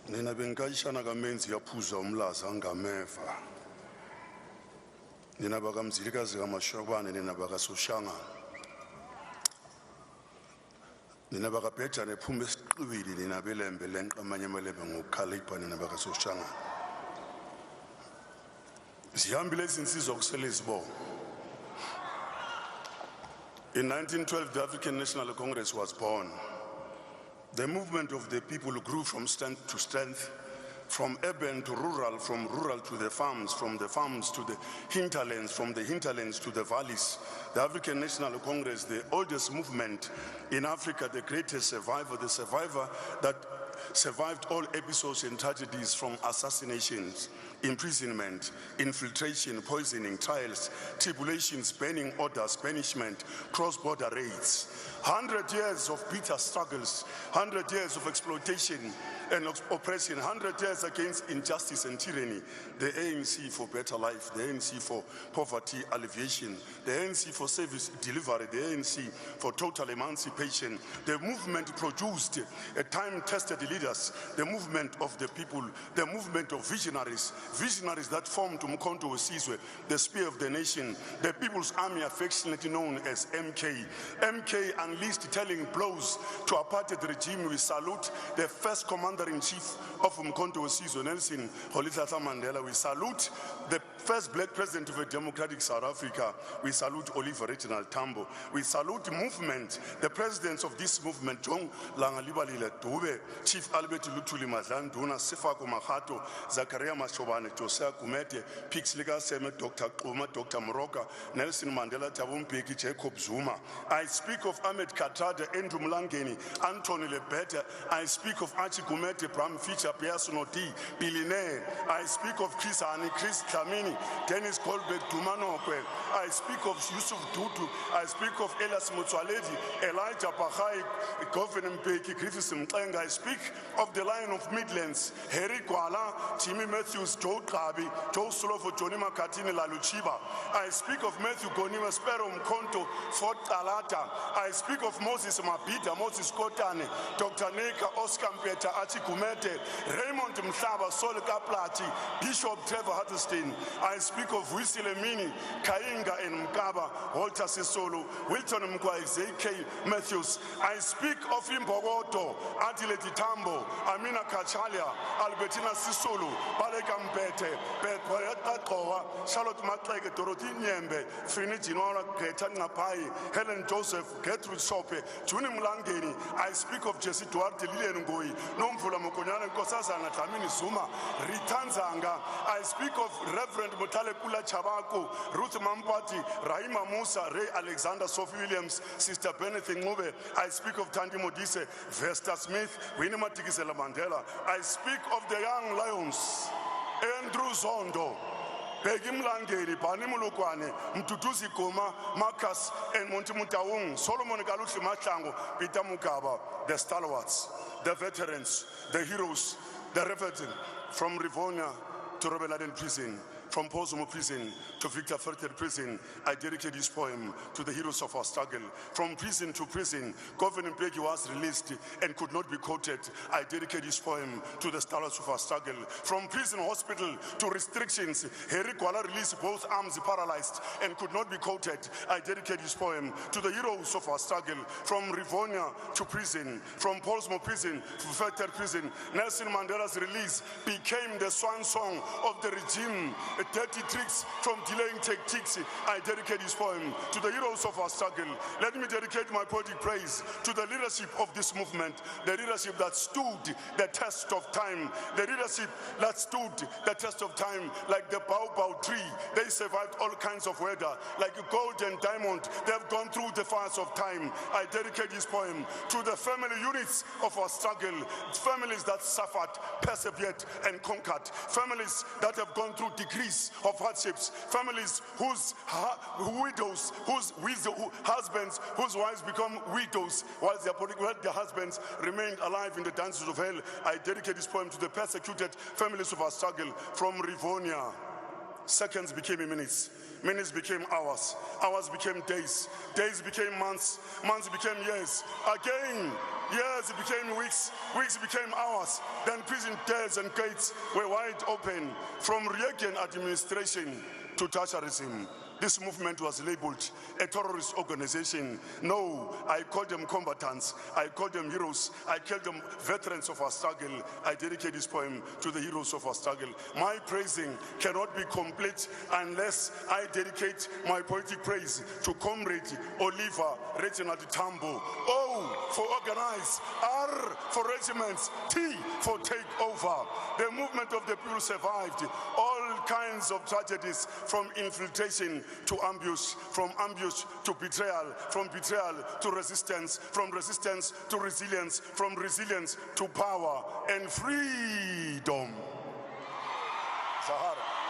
Nina benkayishana kamenzi yaphuza umlaza ngameva. Nina baka Mzilikazi kamashobane nina baka Soshanga. Nina baka Pecha nephume esiqibili nina belembe lenqa amanye amalebe ngokhalipha nina baka Soshanga. Zihambile izinsizwa kusele izibongo. In 1912, the African National Congress was born. The movement of the people grew from strength to strength, from urban to rural, from rural to the farms, from the farms to the hinterlands, from the hinterlands to the valleys. The African National Congress, the oldest movement in Africa, the greatest survivor, the survivor that survived all episodes and tragedies from assassinations, imprisonment, infiltration, poisoning, trials, tribulations, banning orders, banishment, cross-border raids. 100 years of bitter struggles, 100 years of exploitation and oppression, 100 years against injustice and tyranny. The ANC for better life, the ANC for poverty alleviation, the ANC for service delivery, the ANC for total emancipation. The movement produced a time-tested leaders, the movement of the people, the movement of visionaries, visionaries that formed Umkhonto Wesizwe, the spear of the nation, the People's Army, affectionately known as MK. MK unleashed telling blows to apartheid regime. We salute the first commander-in-chief of Umkhonto Wesizwe, Nelson Mandela. We salute the first black president of a democratic South Africa. We salute Oliver Reginald Tambo. We salute the movement, the presidents of this movement, John Langalibalile Dube, Chief Albert Lutuli Mazlan, Duna Sifako Mahato, Zakaria Mashobane, Josea Kumete, Pixliga Seme, Dr. Kuma, Dr. Moroka, Nelson Mandela, Tabumpeki, Jacob Zuma. I speak of Ahmed Katrada, Andrew Mlangeni, Anthony Lebete. I speak of Archie Kumete, Bram Fischer, Pierre Sonoti, Billionaire. I speak of Chris Hani, Chris Tlamini, Dennis Colbert, Dumanokwe. I speak of Yusuf Dutu. I speak of Elias Mutsualedi, Elijah Pachai, Governor Mpeki, Griffiths Mklenga. I speak of the Lion of Midlands, Harry Kwala, Jimmy Matthews, Joe Kabi, Joe Sulofo, Johnny Makatini, Laluchiba. I speak of Matthew Gonima, Sparrow Mkonto, Fort Alata. I speak of Moses Mabita, Moses Kotane, Dr. Neka, Oscar Mpeta, Achi Kumete, Raymond Mhlaba, Sol Kaplati, Bishop Trevor Hutterstein. I speak of Wisilemini, Kainga and Mkaba, Walter Sisolo, Wilton Mkwai, Z.K. Matthews. I speak of Imbogoto, Adileti Tambo, Amina Kachalia, Albertina Sisulu, Baleka Mpete, Petpoeta, Charlotte Matleke, Dorothy Nyembe, Frini Jinora, Greta Ngapai, Helen Joseph, Gertrude Sope, Juni Mlangeni. I speak of Jesse Duarte, Lilian Ngoi, Nomfula Mokonyana, Nkosazana, Tlamini Zuma, Ritanzanga. I speak of Reverend Mutale Kula Chabako, Ruth Mampati, Rahima Musa, Ray Alexander, Sophie Williams, Sister Benedict Ngube. I speak of Tandi Modise, Vesta Smith, Winnie Matikizela Mandela. I speak of the young lions, Andrew Zondo, Peggy Mlangeni, Bani Mulukwane, Mtutuzi Koma, Marcus, and Montimutawung, Solomon Galushi Machango, Peter Mukaba, the stalwarts, the veterans, the heroes, the reverend, from Rivonia to Robben Island Prison, from Pozumo Prison to Victor Verster Prison. I dedicate this poem to the heroes of our struggle. From prison to prison, Governor Mbeki was released and could not be quoted. I dedicate this poem to the stars of our struggle. From prison hospital to restrictions, Harry Kwala released both arms paralyzed and could not be quoted. I dedicate this poem to the heroes of our struggle. From Rivonia to prison, from Pozumo Prison to Verster Prison, Nelson Mandela's release became the swan song of the regime. 30 tricks from delaying tactics. I dedicate this poem to the heroes of our struggle. Let me dedicate my poetic praise to the leadership of this movement, the leadership that stood the test of time, the leadership that stood the test of time, like the baobab tree. They survived all kinds of weather, like gold and diamond. They have gone through the fires of time. I dedicate this poem to the family units of our struggle, families that suffered, persevered, and conquered, families that have gone through degrees of hardships, families whose widows, whose husbands, whose wives become widows, while their husbands remained alive in the dungeons of hell. I dedicate this poem to the persecuted families of our struggle, from Rivonia Seconds became minutes. Minutes became hours. Hours became days. Days became months. Months became years. Again, years became weeks. Weeks became hours. Then prison doors and gates were wide open. From Reagan administration to Thatcherism, this movement was labeled a terrorist organization. No, I call them combatants. I call them heroes. I call them veterans of our struggle. I dedicate this poem to the heroes of our struggle. My praising cannot be complete unless I dedicate my poetic praise to Comrade Oliver Reginald Tambo. O for organize, R for regiments, T for take over. The movement of the people survived all kinds of tragedies, from infiltration to ambush, from ambush to betrayal, from betrayal to resistance, from resistance to resilience, from resilience to power and freedom. Sahara.